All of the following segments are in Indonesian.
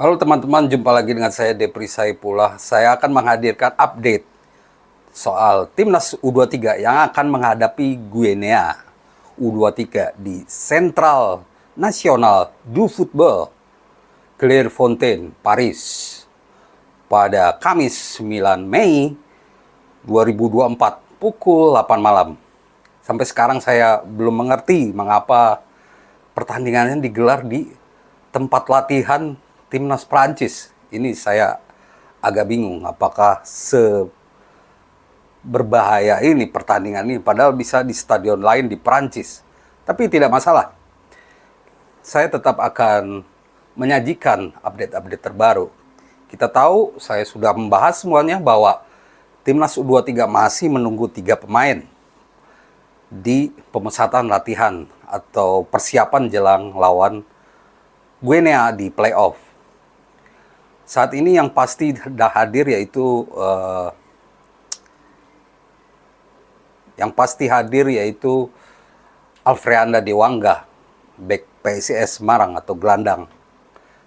Halo teman-teman, jumpa lagi dengan saya Depri Saipullah. Saya akan menghadirkan update soal Timnas U23 yang akan menghadapi Guinea U23 di Central National du Football Clairefontaine, Paris pada Kamis 9 Mei 2024 pukul 8 malam. Sampai sekarang saya belum mengerti mengapa pertandingannya digelar di tempat latihan Timnas Prancis. Ini saya agak bingung apakah berbahaya ini pertandingan ini, padahal bisa di stadion lain di Prancis. Tapi tidak masalah. Saya tetap akan menyajikan update-update terbaru. Kita tahu, saya sudah membahas semuanya bahwa Timnas U23 masih menunggu 3 pemain di pemusatan latihan atau persiapan jelang lawan Guinea di playoff. Saat ini yang pasti sudah hadir yaitu Alfreanda Dewangga, bek PSIS Semarang atau gelandang.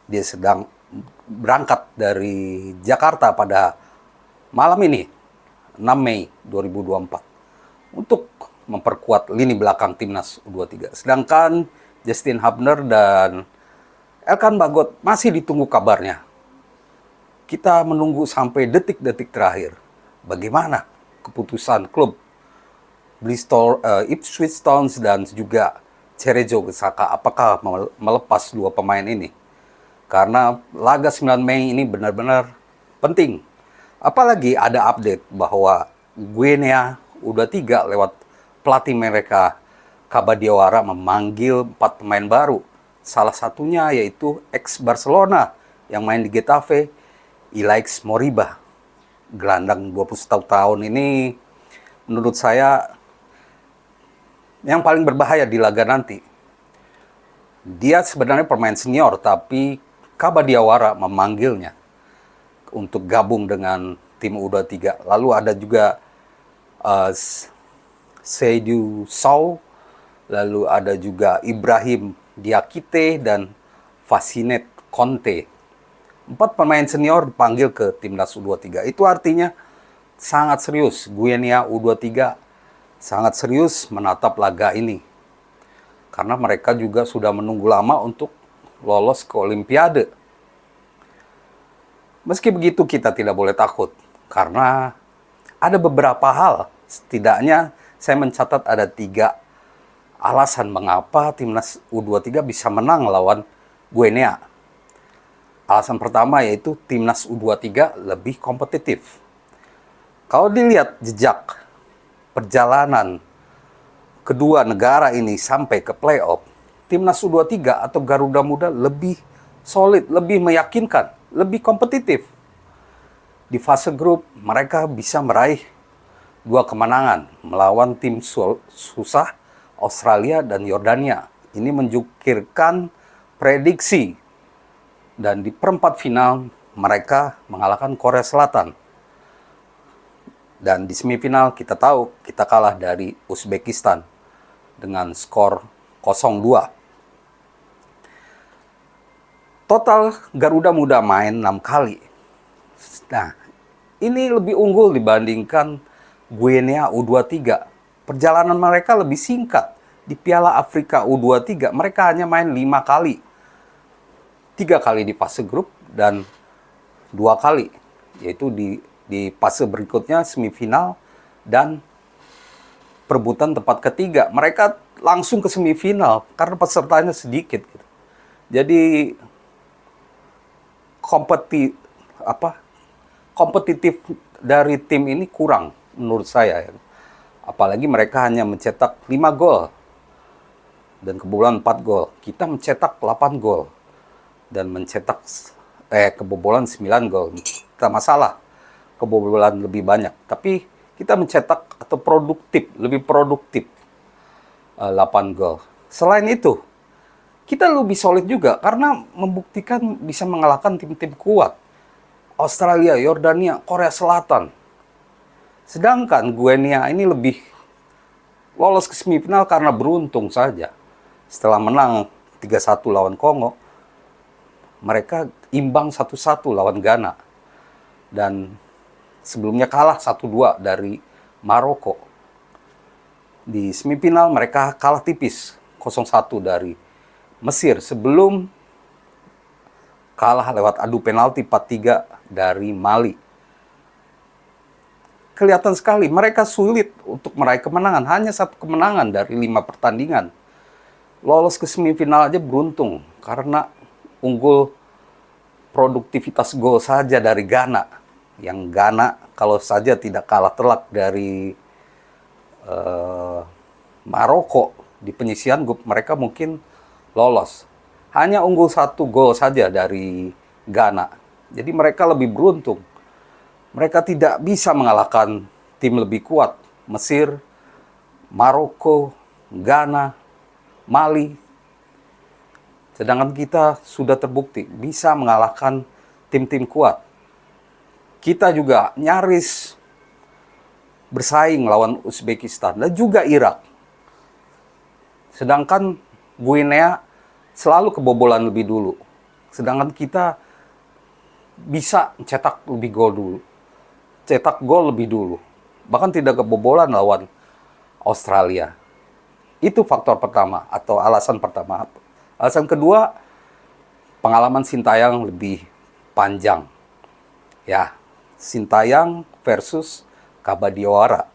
Dia sedang berangkat dari Jakarta pada malam ini, 6 Mei 2024, untuk memperkuat lini belakang Timnas U23. Sedangkan Justin Hubner dan Elkan Bagot masih ditunggu kabarnya. Kita menunggu sampai detik-detik terakhir. Bagaimana keputusan klub Bristol, Ipswich Town dan juga Cerezo Osaka, apakah melepas 2 pemain ini? Karena laga 9 Mei ini benar-benar penting. Apalagi ada update bahwa Guinea U23 lewat pelatih mereka Kabadiawara memanggil 4 pemain baru. Salah satunya yaitu ex-Barcelona yang main di Getafe, Ilaix Moriba. Gelandang 21 tahun ini menurut saya yang paling berbahaya di laga nanti. Dia sebenarnya pemain senior, tapi Kabadiawara memanggilnya untuk gabung dengan tim U23. Lalu ada juga Seydou Sow, lalu ada juga Ibrahim Diakite dan Facinet Conte. 4 pemain senior dipanggil ke Timnas U23. Itu artinya sangat serius. Guinea U23 sangat serius menatap laga ini. Karena mereka juga sudah menunggu lama untuk lolos ke Olimpiade. Meski begitu kita tidak boleh takut. Karena ada beberapa hal. Setidaknya saya mencatat ada 3 alasan mengapa Timnas U23 bisa menang lawan Guinea. Alasan pertama yaitu Timnas U23 lebih kompetitif. Kalau dilihat jejak perjalanan kedua negara ini sampai ke playoff, Timnas U23 atau Garuda Muda lebih solid, lebih meyakinkan, lebih kompetitif. Di fase grup mereka bisa meraih 2 kemenangan melawan tim susah Australia dan Yordania. Ini menjukirkan prediksi. Dan di perempat final mereka mengalahkan Korea Selatan. Dan di semifinal kita tahu kita kalah dari Uzbekistan dengan skor 0-2. Total Garuda Muda main 6 kali. Nah, ini lebih unggul dibandingkan Guinea U23. Perjalanan mereka lebih singkat. Di Piala Afrika U23 mereka hanya main 5 kali. 3 kali di fase grup dan 2 kali, yaitu di fase berikutnya semifinal dan perebutan tempat ketiga. Mereka langsung ke semifinal karena pesertanya sedikit. Jadi kompetitif dari tim ini kurang menurut saya. Apalagi mereka hanya mencetak 5 gol dan kebobolan 4 gol. Kita mencetak 8 gol. Dan mencetak kebobolan 9 gol. Tidak masalah kebobolan lebih banyak. Tapi kita mencetak atau lebih produktif 8 gol. Selain itu, kita lebih solid juga karena membuktikan bisa mengalahkan tim-tim kuat. Australia, Yordania, Korea Selatan. Sedangkan Guinea ini lebih lolos ke semifinal karena beruntung saja. Setelah menang 3-1 lawan Kongo, mereka imbang 1-1 lawan Ghana. Dan sebelumnya kalah 1-2 dari Maroko. Di semifinal mereka kalah tipis 0-1 dari Mesir sebelum kalah lewat adu penalti 4-3 dari Mali. Kelihatan sekali mereka sulit untuk meraih kemenangan. Hanya 1 kemenangan dari 5 pertandingan. Lolos ke semifinal aja beruntung karena unggul produktivitas gol saja dari Ghana. Yang Ghana kalau saja tidak kalah telak dari Maroko di penyisihan grup, mereka mungkin lolos. Hanya unggul 1 gol saja dari Ghana. Jadi mereka lebih beruntung. Mereka tidak bisa mengalahkan tim lebih kuat. Mesir, Maroko, Ghana, Mali. Sedangkan kita sudah terbukti bisa mengalahkan tim-tim kuat. Kita juga nyaris bersaing lawan Uzbekistan dan juga Irak. Sedangkan Guinea selalu kebobolan lebih dulu. Sedangkan kita bisa cetak lebih gol dulu. Cetak gol lebih dulu. Bahkan tidak kebobolan lawan Australia. Itu faktor pertama atau alasan pertama. Alasan kedua, pengalaman Sintayong lebih panjang. Ya, Sintayong versus Kabadiawara.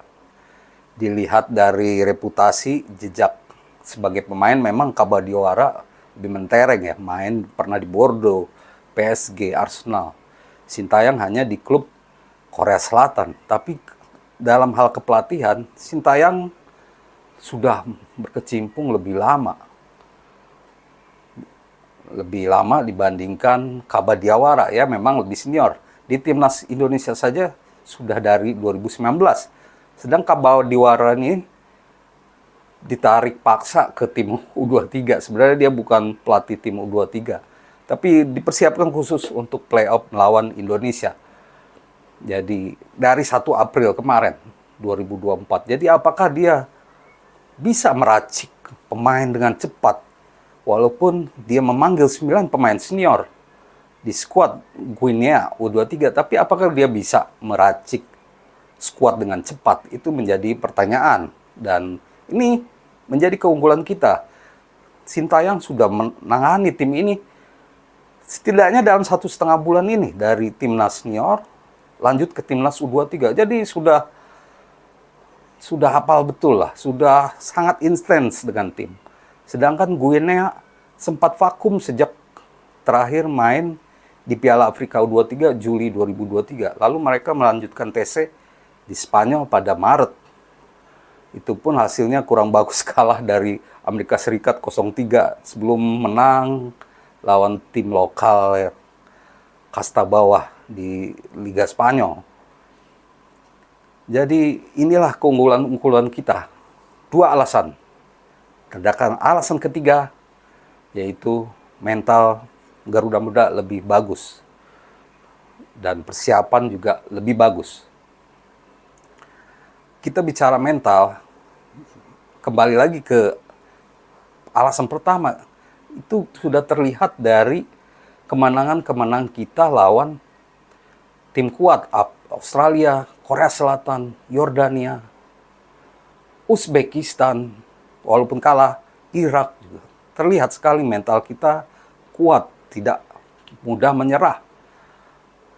Dilihat dari reputasi, jejak sebagai pemain, memang Kabadiawara lebih mentereng ya. Pernah di Bordeaux, PSG, Arsenal. Sintayong hanya di klub Korea Selatan. Tapi dalam hal kepelatihan, Sintayong sudah berkecimpung lebih lama. Lebih lama dibandingkan Kabadiawara ya, memang lebih senior. Di timnas Indonesia saja sudah dari 2019. Sedang Kabadiawara ini ditarik paksa ke tim U23. Sebenarnya dia bukan pelatih tim U23, tapi dipersiapkan khusus untuk playoff melawan Indonesia. Jadi dari 1 April kemarin 2024. Jadi apakah dia bisa meracik pemain dengan cepat walaupun dia memanggil 9 pemain senior di skuad Guinea U23, tapi apakah dia bisa meracik skuad dengan cepat? Itu menjadi pertanyaan, dan ini menjadi keunggulan kita. Sintayong sudah menangani tim ini setidaknya dalam 1,5 bulan ini, dari timnas senior lanjut ke timnas U23. Jadi sudah hafal betul lah, sudah sangat intens dengan tim. Sedangkan Guinea sempat vakum sejak terakhir main di Piala Afrika U23 Juli 2023. Lalu mereka melanjutkan TC di Spanyol pada Maret. Itu pun hasilnya kurang bagus, kalah dari Amerika Serikat 0-3 sebelum menang lawan tim lokal ya, kasta bawah di Liga Spanyol. Jadi inilah keunggulan kita. 2 alasan. Sedangkan alasan ketiga yaitu mental Garuda Muda lebih bagus dan persiapan juga lebih bagus. Kita bicara mental, kembali lagi ke alasan pertama, itu sudah terlihat dari kemenangan-kemenangan kita lawan tim kuat, Australia, Korea Selatan, Yordania, Uzbekistan, walaupun kalah, Irak juga. Terlihat sekali mental kita kuat, tidak mudah menyerah.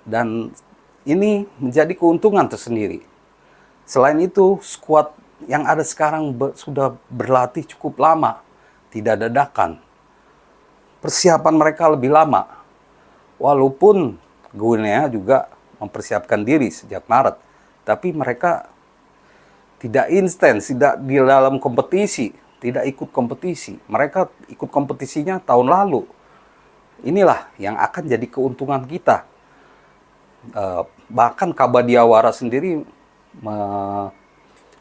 Dan ini menjadi keuntungan tersendiri. Selain itu, skuad yang ada sekarang sudah berlatih cukup lama, tidak dadakan. Persiapan mereka lebih lama. Walaupun Guinea juga mempersiapkan diri sejak Maret, tapi mereka tidak instan, tidak di dalam kompetisi, tidak ikut kompetisi. Mereka ikut kompetisinya tahun lalu. Inilah yang akan jadi keuntungan kita. Bahkan Kabadiawara sendiri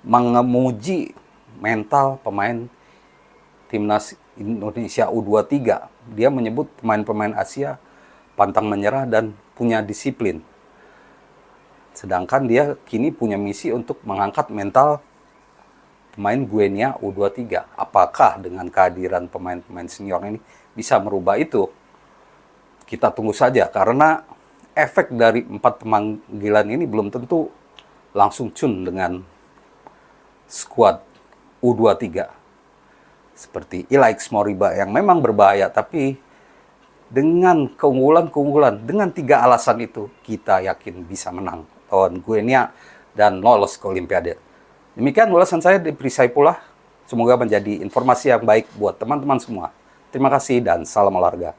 mengemuji mental pemain timnas Indonesia U23. Dia menyebut pemain-pemain Asia pantang menyerah dan punya disiplin. Sedangkan dia kini punya misi untuk mengangkat mental pemain Guinea U23. Apakah dengan kehadiran pemain-pemain senior ini bisa merubah itu? kita tunggu saja, karena efek dari 4 pemanggilan ini belum tentu langsung cun dengan skuad U23 seperti Ilaix Moriba yang memang berbahaya, tapi dengan keunggulan-keunggulan, dengan 3 alasan itu, kita yakin bisa menang lawan Guinea dan lolos ke Olimpiade. Demikian ulasan saya di Saipullah. Semoga menjadi informasi yang baik buat teman-teman semua. Terima kasih dan salam olahraga.